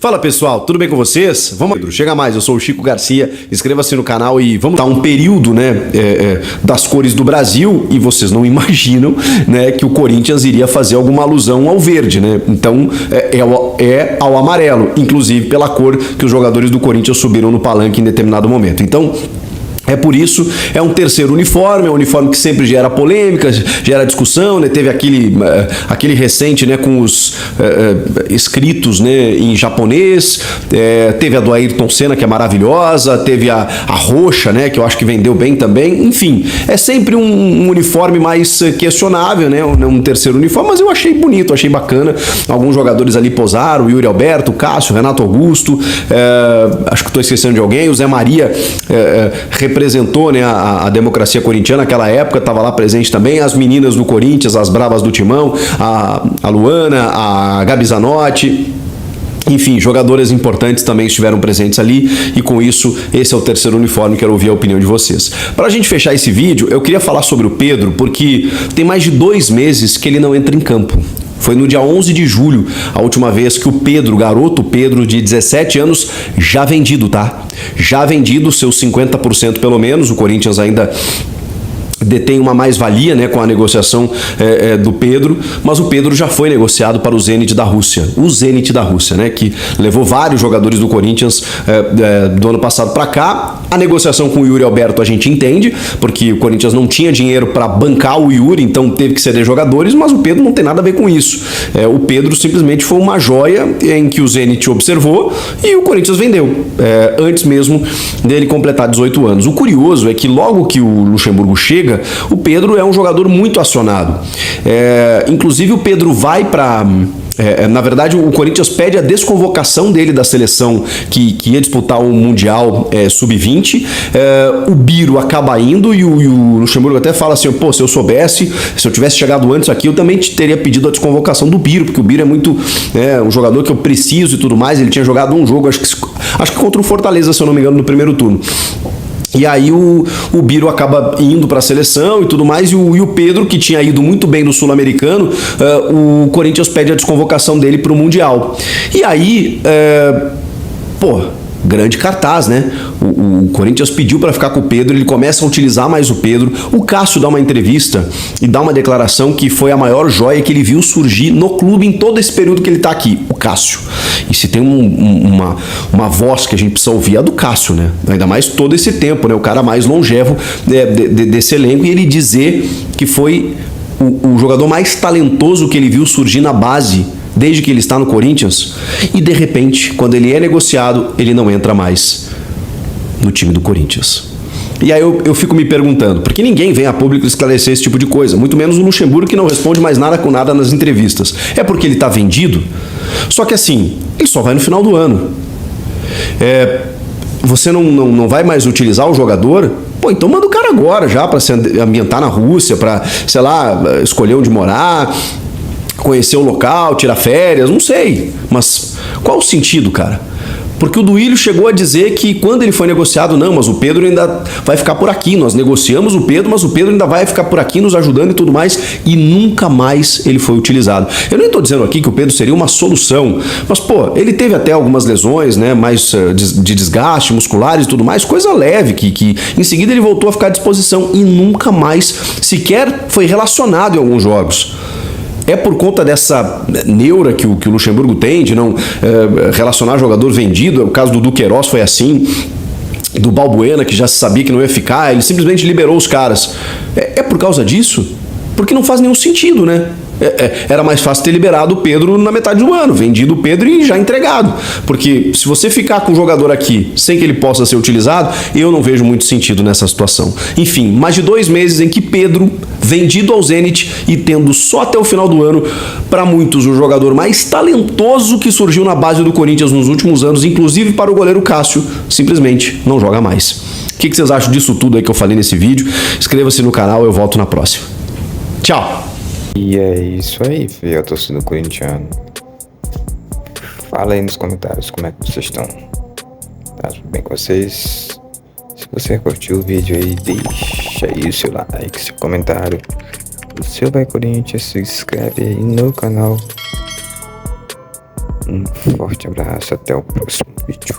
Fala pessoal, tudo bem com vocês? Vamos, Pedro, chega mais, eu sou o Chico Garcia, inscreva-se no canal e vamos dar um período, né, das cores do Brasil, e vocês não imaginam, né, que o Corinthians iria fazer alguma alusão ao verde, né? Então é ao amarelo, inclusive pela cor que os jogadores do Corinthians subiram no palanque em determinado momento. Então é por isso, é um terceiro uniforme, é um uniforme que sempre gera polêmica, gera discussão, né? Teve aquele recente, né, com os escritos, né, em japonês, teve a do Ayrton Senna, que é maravilhosa, teve a roxa, né, que eu acho que vendeu bem também, enfim, é sempre um uniforme mais questionável, né, um terceiro uniforme, mas eu achei bonito, achei bacana, alguns jogadores ali posaram, o Yuri Alberto, o Cássio, o Renato Augusto, acho que estou esquecendo de alguém, o Zé Maria representou, né, a democracia corintiana naquela época, estava lá presente também, as meninas do Corinthians, as bravas do Timão, a Luana, a Gabi Zanotti, enfim, jogadoras importantes também estiveram presentes ali, e com isso, esse é o terceiro uniforme, quero ouvir a opinião de vocês. Para a gente fechar esse vídeo, eu queria falar sobre o Pedro, porque tem mais de 2 meses que ele não entra em campo. Foi no dia 11 de julho, a última vez que o Pedro, garoto Pedro de 17 anos, já vendido, tá? Já vendido, seus 50% pelo menos, o Corinthians ainda detém uma mais-valia, né, com a negociação do Pedro, mas o Pedro já foi negociado para o Zenit da Rússia. O Zenit da Rússia, né, que levou vários jogadores do Corinthians do ano passado para cá. A negociação com o Yuri Alberto a gente entende, porque o Corinthians não tinha dinheiro para bancar o Yuri, então teve que ceder jogadores, mas o Pedro não tem nada a ver com isso. O Pedro simplesmente foi uma joia em que o Zenit observou e o Corinthians vendeu, antes mesmo dele completar 18 anos. O curioso é que logo que o Luxemburgo chega, o Pedro é um jogador muito acionado. Inclusive o Pedro vai para... na verdade, o Corinthians pede a desconvocação dele da seleção que ia disputar o Mundial Sub-20. O Biro acaba indo e o Luxemburgo até fala assim, pô, se eu soubesse, se eu tivesse chegado antes aqui, eu também teria pedido a desconvocação do Biro, porque o Biro é muito um jogador que eu preciso e tudo mais. Ele tinha jogado um jogo, acho que contra o Fortaleza, se eu não me engano, no primeiro turno. E aí o Biro acaba indo para a seleção e tudo mais, e o Pedro, que tinha ido muito bem no Sul-Americano, o Corinthians pede a desconvocação dele para o Mundial. E aí, grande cartaz, né? O Corinthians pediu para ficar com o Pedro, ele começa a utilizar mais o Pedro. O Cássio dá uma entrevista e dá uma declaração que foi a maior joia que ele viu surgir no clube em todo esse período que ele tá aqui, o Cássio. E se tem uma voz que a gente precisa ouvir, é a do Cássio, né? Ainda mais todo esse tempo, né? O cara mais longevo desse elenco, e ele dizer que foi o jogador mais talentoso que ele viu surgir na base desde que ele está no Corinthians, e de repente, quando ele é negociado, ele não entra mais no time do Corinthians. E aí eu fico me perguntando, porque ninguém vem a público esclarecer esse tipo de coisa, muito menos o Luxemburgo, que não responde mais nada com nada nas entrevistas. É porque ele está vendido? Só que assim, ele só vai no final do ano. Você não vai mais utilizar o jogador? Pô, então manda o cara agora já para se ambientar na Rússia, para, sei lá, escolher onde morar, conhecer o local, tirar férias, não sei. Mas qual o sentido, cara? Porque o Duílio chegou a dizer que quando ele foi negociado, não, mas o Pedro ainda vai ficar por aqui, nós negociamos o Pedro, mas o Pedro ainda vai ficar por aqui nos ajudando e tudo mais, e nunca mais ele foi utilizado. Eu nem estou dizendo aqui que o Pedro seria uma solução, mas, pô, ele teve até algumas lesões, né, mais de desgaste musculares e tudo mais, coisa leve, que em seguida ele voltou a ficar à disposição e nunca mais sequer foi relacionado em alguns jogos. É por conta dessa neura que o Luxemburgo tem de não relacionar jogador vendido. O caso do Duqueiroz foi assim, do Balbuena, que já se sabia que não ia ficar, ele simplesmente liberou os caras. É por causa disso? Porque não faz nenhum sentido, né? Era mais fácil ter liberado o Pedro na metade do ano, vendido o Pedro e já entregado. Porque se você ficar com o jogador aqui sem que ele possa ser utilizado, eu não vejo muito sentido nessa situação. Enfim, mais de 2 meses em que Pedro, vendido ao Zenit e tendo só até o final do ano, para muitos, o jogador mais talentoso que surgiu na base do Corinthians nos últimos anos, inclusive para o goleiro Cássio, simplesmente não joga mais. O que vocês acham disso tudo aí que eu falei nesse vídeo? Inscreva-se no canal, eu volto na próxima. Tchau! E é isso aí, fiel torcedor corintiano. Fala aí nos comentários como é que vocês estão. Tá tudo bem com vocês? Se você curtiu o vídeo aí, deixa aí o seu like, seu comentário. O seu Vai Corinthians, se inscreve aí no canal. Um forte abraço, até o próximo vídeo.